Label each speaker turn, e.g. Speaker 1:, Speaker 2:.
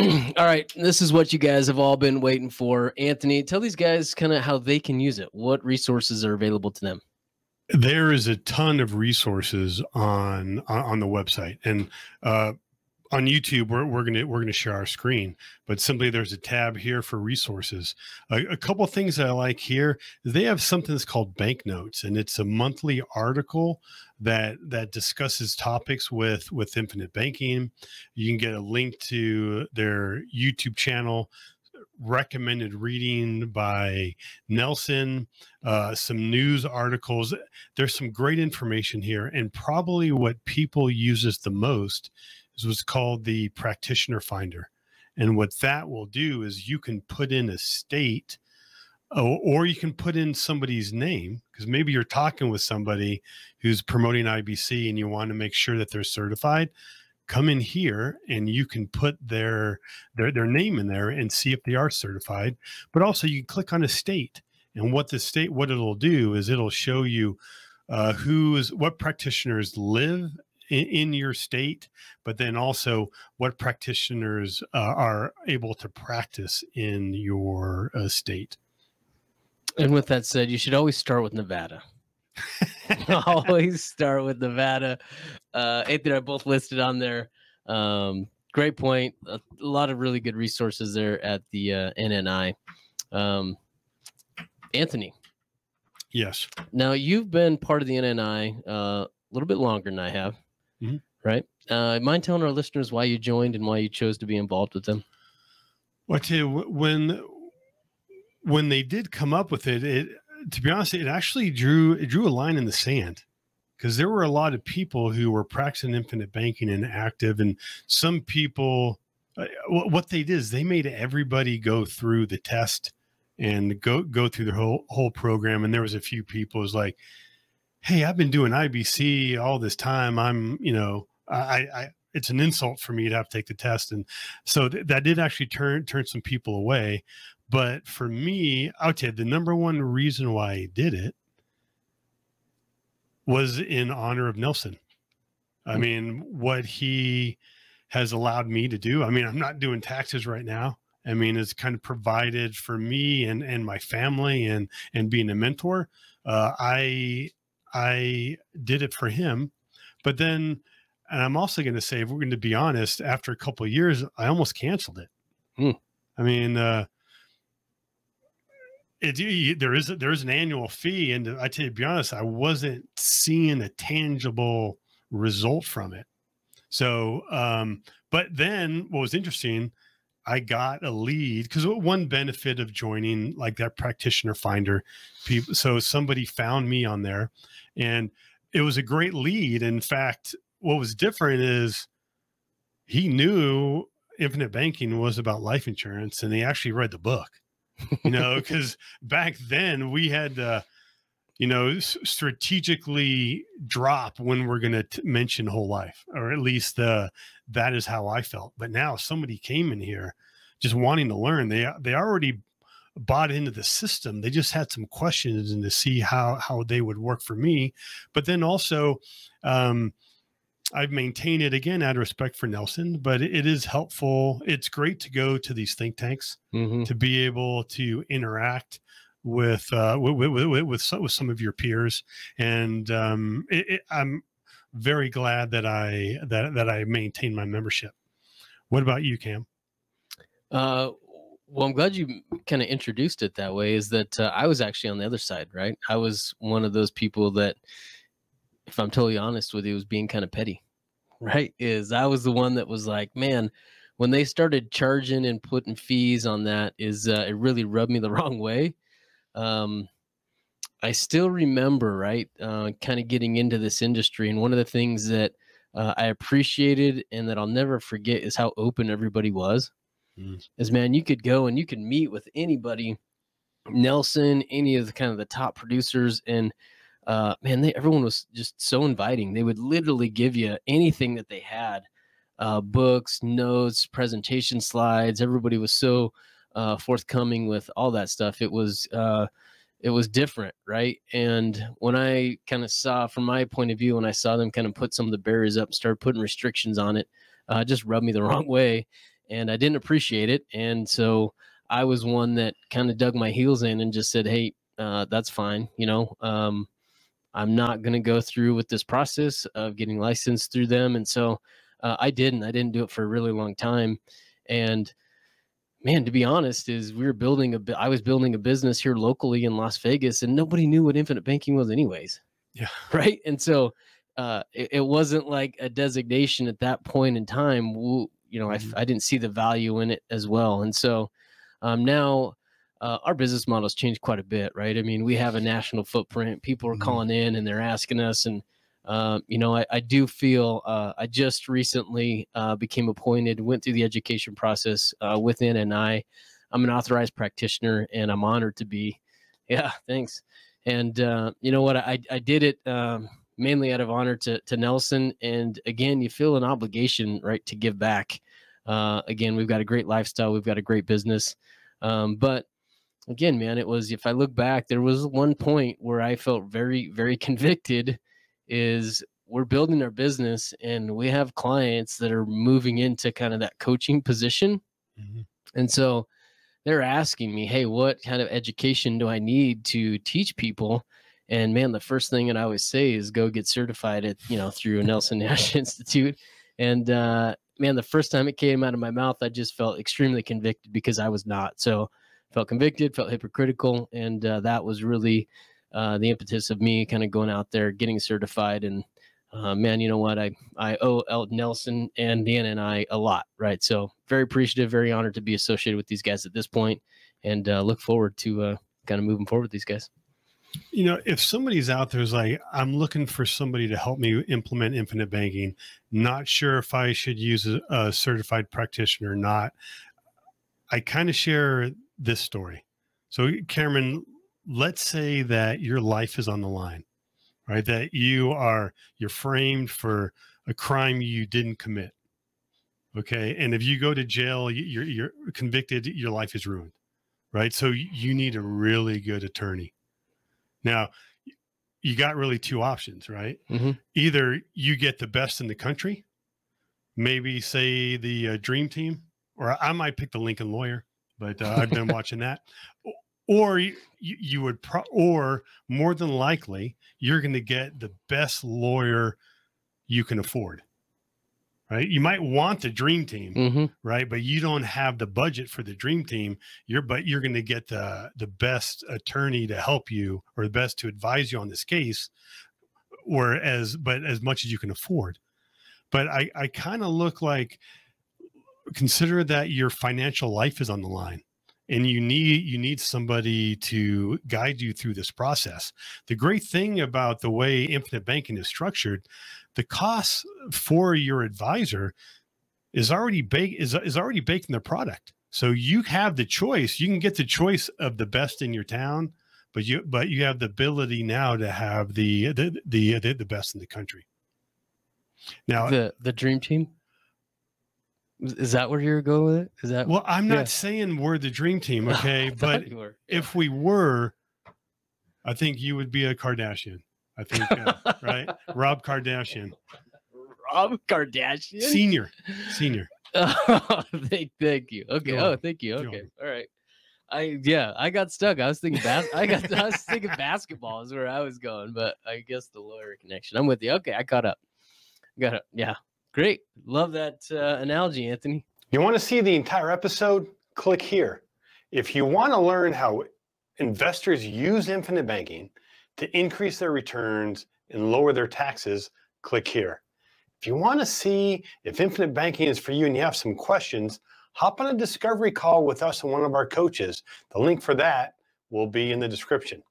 Speaker 1: All right, this is what you guys have all been waiting for. Anthony, tell these guys kind of how they can use it. What resources are available to them?
Speaker 2: There is a ton of resources on the website, and on YouTube, we're gonna share our screen, but simply there's a tab here for resources. A couple of things that I like here, they have something that's called Bank Notes, and it's a monthly article that discusses topics with infinite banking. You can get a link to their YouTube channel, recommended reading by Nelson, some news articles. There's some great information here, and probably what people uses the most is what's called the Practitioner Finder. And what that will do is you can put in a state, or you can put in somebody's name, because maybe you're talking with somebody who's promoting IBC and you want to make sure that they're certified. Come in here and you can put their name in there and see if they are certified. But also you can click on a state, and what it'll do is it'll show you what practitioners live in your state, but then also what practitioners are able to practice in your state.
Speaker 1: And with that said, you should always start with Nevada. Always start with Nevada. Anthony and I both listed on there. Great point. A lot of really good resources there at the NNI. Anthony.
Speaker 2: Yes.
Speaker 1: Now, you've been part of the NNI a little bit longer than I have, right? Mind telling our listeners why you joined and why you chose to be involved with them?
Speaker 2: Well, I tell you, when they did come up with it, to be honest, it actually drew a line in the sand, because there were a lot of people who were practicing infinite banking and active, and some people, what they did is they made everybody go through the test and go through the whole program. And there was a few people who's like, hey, I've been doing IBC all this time. It's an insult for me to have to take the test. And so that did actually turn some people away. But for me, I'll tell you, the number one reason why I did it was in honor of Nelson. I mean, what he has allowed me to do. I mean, I'm not doing taxes right now. I mean, it's kind of provided for me and my family and being a mentor. I did it for him, but then, and I'm also going to say, if we're going to be honest, after a couple of years, I almost canceled it. I mean, there is an annual fee, and I tell you, to be honest, I wasn't seeing a tangible result from it. So, but then what was interesting, I got a lead, because one benefit of joining like that Practitioner Finder, so somebody found me on there, and it was a great lead. In fact, what was different is he knew infinite banking was about life insurance, and he actually read the book. Because back then we had to, strategically drop when we're going to mention whole life, or at least that is how I felt. But now somebody came in here just wanting to learn. They already bought into the system. They just had some questions and to see how they would work for me. But then also, I've maintained it, again, out of respect for Nelson, but it is helpful. It's great to go to these think tanks to be able to interact with some of your peers. And I'm very glad that I maintained my membership. What about you, Cam?
Speaker 1: Well, I'm glad you kind of introduced it that way, is that I was actually on the other side, right? I was one of those people that, if I'm totally honest with you, was being kind of petty, right? I was the one that was like, man, when they started charging and putting fees on that, it really rubbed me the wrong way. I still remember, right, kind of getting into this industry. And one of the things that I appreciated and that I'll never forget is how open everybody was. Is, man, you could go and you could meet with anybody, Nelson, any of the kind of the top producers, and man, everyone was just so inviting. They would literally give you anything that they had, books, notes, presentation slides. Everybody was so forthcoming with all that stuff. It was different, right? And when I kind of saw, from my point of view, when I saw them kind of put some of the barriers up and start putting restrictions on it, just rubbed me the wrong way. and I didn't appreciate it. And so I was one that kind of dug my heels in and just said, hey, that's fine. I'm not going to go through with this process of getting licensed through them. And so I didn't do it for a really long time. And man, to be honest, I was building a business here locally in Las Vegas, and nobody knew what infinite banking was anyways.
Speaker 2: Yeah.
Speaker 1: Right. And so it wasn't like a designation at that point in time. I didn't see the value in it as well. And so now our business model's changed quite a bit, right? I mean, we have a national footprint. People are calling in and they're asking us. And, I do feel I just recently became appointed, went through the education process with NNI. I'm an authorized practitioner, and I'm honored to be. Yeah, thanks. And you know what? I did it mainly out of honor to Nelson. And again, you feel an obligation, right, to give back. Again, we've got a great lifestyle. We've got a great business. But again, man, if I look back, there was one point where I felt very, very convicted. Is we're building our business and we have clients that are moving into kind of that coaching position. And so they're asking me, hey, what kind of education do I need to teach people? And man, the first thing that I always say is go get certified at, through Nelson Nash Institute. And man, the first time it came out of my mouth, I just felt extremely convicted because I was not. So felt convicted, felt hypocritical. And that was really the impetus of me kind of going out there, getting certified. And man, you know what? I owe Nelson and the NNI a lot, right? So very appreciative, very honored to be associated with these guys at this point, and look forward to kind of moving forward with these guys.
Speaker 2: If somebody's out there is like, I'm looking for somebody to help me implement infinite banking, not sure if I should use a certified practitioner or not, I kind of share this story. So Cameron, let's say that your life is on the line, right? That you're framed for a crime you didn't commit. Okay. And if you go to jail, you're convicted, your life is ruined, right? So you need a really good attorney. Now, you got really two options, right? Either you get the best in the country, maybe say the Dream Team, or I might pick the Lincoln Lawyer, but I've been watching that. Or you would, or more than likely, you're going to get the best lawyer you can afford, right? You might want the Dream Team, right? But you don't have the budget for the Dream Team. But you're going to get the best attorney to help you, or the best to advise you on this case, but as much as you can afford. But I kind of look like, consider that your financial life is on the line. And you need somebody to guide you through this process. The great thing about the way infinite banking is structured, the cost for your advisor is already baked in the product. So you have the choice. You can get the choice of the best in your town, but you have the ability now to have the best in the country. Now
Speaker 1: the Dream Team. Is that where you're going with it? Is that?
Speaker 2: Well, I'm not saying we're the Dream Team, okay? But if we were, I think you would be a Kardashian. I think, right? Rob Kardashian.
Speaker 1: Rob Kardashian?
Speaker 2: Senior.
Speaker 1: Oh, thank you. Okay. Oh, thank you. Okay. All right. I got stuck. I was thinking basketball is where I was going, but I guess the lawyer connection. I'm with you. Okay, I caught up. Got it. Yeah. Great. Love that analogy, Anthony.
Speaker 2: You want to see the entire episode? Click here. If you want to learn how investors use infinite banking to increase their returns and lower their taxes, click here. If you want to see if infinite banking is for you and you have some questions, hop on a discovery call with us and one of our coaches. The link for that will be in the description.